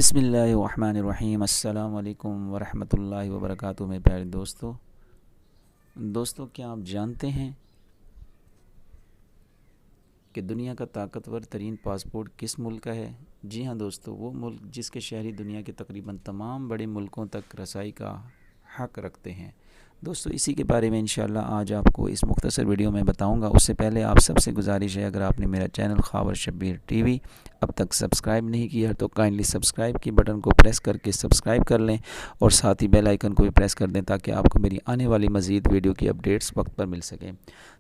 بسم اللہ الرحمن الرحیم۔ السلام علیکم ورحمۃ اللہ وبرکاتہ۔ میرے پیارے دوستو کیا آپ جانتے ہیں کہ دنیا کا طاقتور ترین پاسپورٹ کس ملک کا ہے؟ جی ہاں دوستو، وہ ملک جس کے شہری دنیا کے تقریباً تمام بڑے ملکوں تک رسائی کا حق رکھتے ہیں۔ دوستو اسی کے بارے میں انشاءاللہ آج آپ کو اس مختصر ویڈیو میں بتاؤں گا۔ اس سے پہلے آپ سب سے گزارش ہے، اگر آپ نے میرا channel Khawar Shabbir T V اب تک سبسکرائب نہیں کیا تو کائنڈلی سبسکرائب کی بٹن کو پریس کر کے سبسکرائب کر لیں اور ساتھ ہی بیل آئیکن کو بھی پریس کر دیں تاکہ آپ کو میری آنے والی مزید ویڈیو کی اپڈیٹس وقت پر مل سکیں۔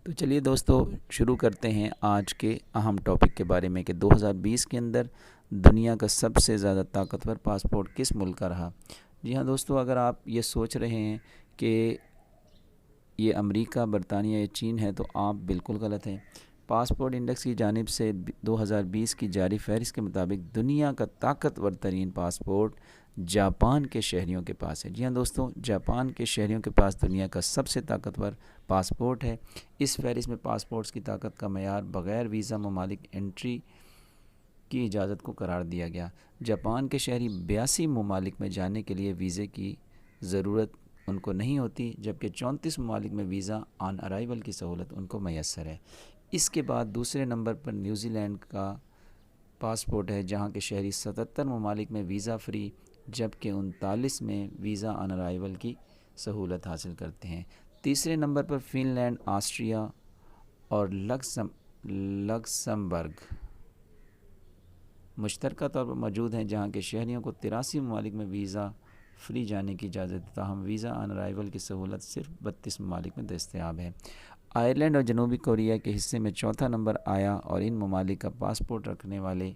تو چلیے دوستو شروع کرتے ہیں آج کے اہم ٹاپک کے بارے میں کہ 2020 کے اندر دنیا کا سب سے زیادہ طاقتور پاسپورٹ کس ملک کا رہا۔ جی ہاں دوستو، اگر آپ یہ سوچ رہے ہیں کہ یہ امریکہ، برطانیہ یا چین ہے تو آپ بالکل غلط ہیں۔ پاسپورٹ انڈیکس کی جانب سے 2020 کی جاری فہرست کے مطابق دنیا کا طاقتور ترین پاسپورٹ جاپان کے شہریوں کے پاس ہے۔ جی ہاں دوستو، جاپان کے شہریوں کے پاس دنیا کا سب سے طاقتور پاسپورٹ ہے۔ اس فہرست میں پاسپورٹس کی طاقت کا معیار بغیر ویزا ممالک انٹری کی اجازت کو قرار دیا گیا۔ جاپان کے شہری 82 ممالک میں جانے کے لیے ویزے کی ضرورت ان کو نہیں ہوتی، جبکہ 34 ممالک میں ویزا آن ارائیول کی سہولت ان کو میسر ہے۔ اس کے بعد دوسرے نمبر پر نیوزی لینڈ کا پاسپورٹ ہے، جہاں کے شہری 77 ممالک میں ویزا فری جبکہ 39 میں ویزا آن ارائیول کی سہولت حاصل کرتے ہیں۔ تیسرے نمبر پر فن لینڈ، آسٹریا اور لکسمبرگ مشترکہ طور پر موجود ہیں، جہاں کے شہریوں کو 83 ممالک میں ویزا فری جانے کی اجازت ہے، تاہم ویزا آن ارائیول کی سہولت صرف 32 ممالک میں دستیاب ہے۔ آئرلینڈ اور جنوبی کوریا کے حصے میں چوتھا نمبر آیا اور ان ممالک کا پاسپورٹ رکھنے والے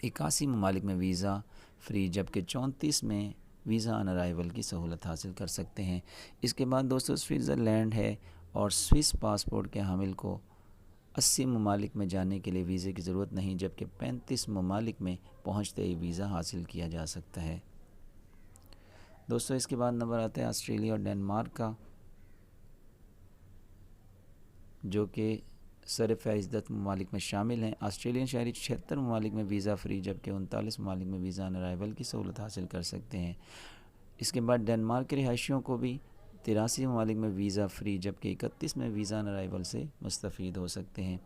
81 ممالک میں ویزا فری جبکہ 34 میں ویزا آن ارائیول کی سہولت حاصل کر سکتے ہیں۔ اس کے بعد دوستو سوئٹزرلینڈ ہے اور سوئس پاسپورٹ کے حامل کو 80 ممالک میں جانے کے لیے ویزے کی ضرورت نہیں، جبکہ 35 ممالک میں پہنچتے ہی ویزا حاصل کیا جا سکتا ہے۔ دوستو اس کے بعد نمبر آتا ہے آسٹریلیا اور ڈنمارک کا، جو کہ سر فہرست ممالک میں شامل ہیں۔ آسٹریلین شہری 76 ممالک میں ویزا فری جبکہ 39 ممالک میں ویزا آن ارائیول کی سہولت حاصل کر سکتے ہیں۔ اس کے بعد ڈنمارک کے رہائشیوں کو بھی 83 ممالک میں ویزا فری جبکہ 31 میں ویزا آن ارائیول سے مستفید ہو سکتے ہیں۔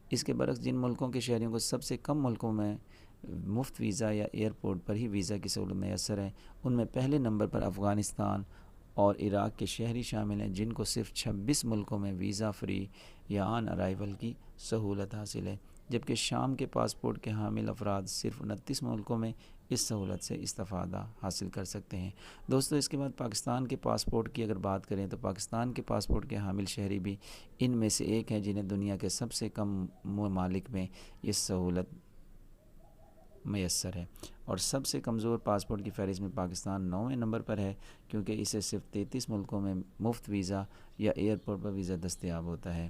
اس کے برعکس جن ملکوں کے شہریوں کو سب سے کم ملکوں میں مفت ویزا یا ایئرپورٹ پر ہی ویزا کی سہولت میسر ہے، ان میں پہلے نمبر پر افغانستان اور عراق کے شہری شامل ہیں، جن کو صرف 26 ملکوں میں ویزا فری یا آن ارائیول کی سہولت حاصل ہے، جبکہ شام کے پاسپورٹ کے حامل افراد صرف 29 ملکوں میں اس سہولت سے استفادہ حاصل کر سکتے ہیں۔ دوستو اس کے بعد پاکستان کے پاسپورٹ کی اگر بات کریں تو پاکستان کے پاسپورٹ کے حامل شہری بھی ان میں سے ایک ہیں جنہیں دنیا کے سب سے کم ممالک میں یہ سہولت میسر ہے، اور سب سے کمزور پاسپورٹ کی فہرست میں پاکستان 9ویں نمبر پر ہے، کیونکہ اسے صرف 33 ملکوں میں مفت ویزا یا ایئرپورٹ پر ویزا دستیاب ہوتا ہے۔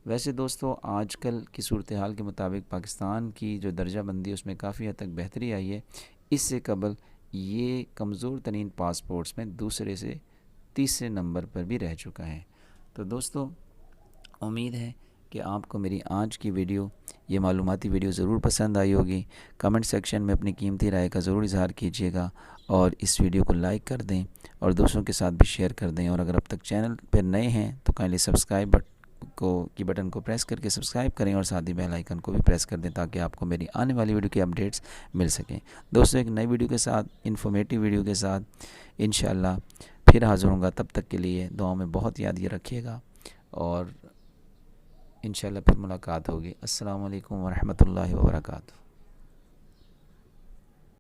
ویسے دوستو آج کل کی صورتحال کے مطابق پاکستان کی جو درجہ بندی اس میں کافی حد تک بہتری آئی ہے۔ اس سے قبل یہ کمزور ترین پاسپورٹس میں دوسرے سے تیسرے نمبر پر بھی رہ چکا ہے۔ تو دوستو امید ہے کہ آپ کو میری آج کی ویڈیو، یہ معلوماتی ویڈیو ضرور پسند آئی ہوگی۔ کمنٹ سیکشن میں اپنی قیمتی رائے کا ضرور اظہار کیجیے گا اور اس ویڈیو کو لائک کر دیں اور دوستوں کے ساتھ بھی شیئر کر دیں، اور اگر اب تک چینل پہ نئے ہیں تو کائنڈلی سبسکرائب کی بٹن کو پریس کر کے سبسکرائب کریں اور ساتھ ہی بیل آئیکن کو بھی پریس کر دیں تاکہ آپ کو میری آنے والی ویڈیو کی اپڈیٹس مل سکیں۔ دوستو ایک نئی ویڈیو کے ساتھ، انفارمیٹیو ویڈیو کے ساتھ انشاءاللہ پھر حاضر ہوں گا۔ تب تک کے لیے دعاؤں میں بہت یاد یہ رکھیے گا اور انشاءاللہ پھر ملاقات ہوگی۔ السلام علیکم ورحمۃ اللہ وبرکاتہ۔